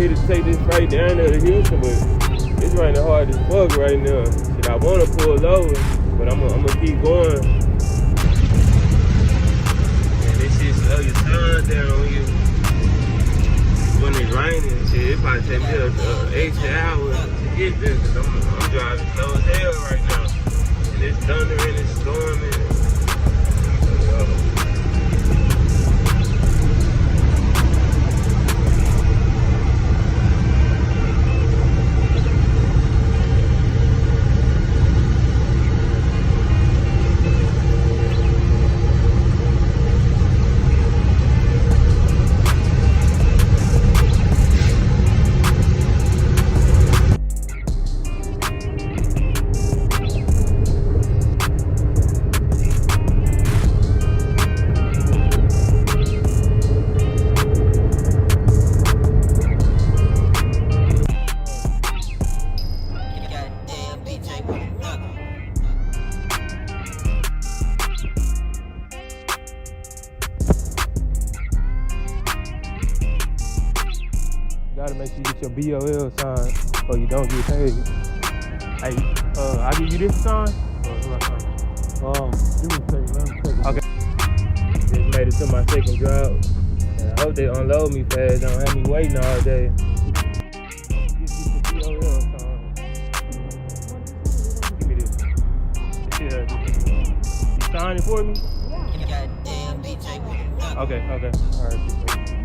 me to take this freight down there to Houston, but it's raining hard as fuck right now. Shit, I wanna pull over, but I'm gonna keep going. And this shit slow your sun down on you. When it's raining, shit, it probably take me an extra hour to get there, cause I'm driving slow as hell right now. And it's thundering and storming. Gotta make sure you get your BOL sign or you don't get paid. Hey, I give you this sign? Give me a second, let me take it. Okay. Just made it to my second drop. And I hope they unload me fast, don't have me waiting all day. Get your BOL sign. Give me this. You sign it for me? Yeah. Okay, alright.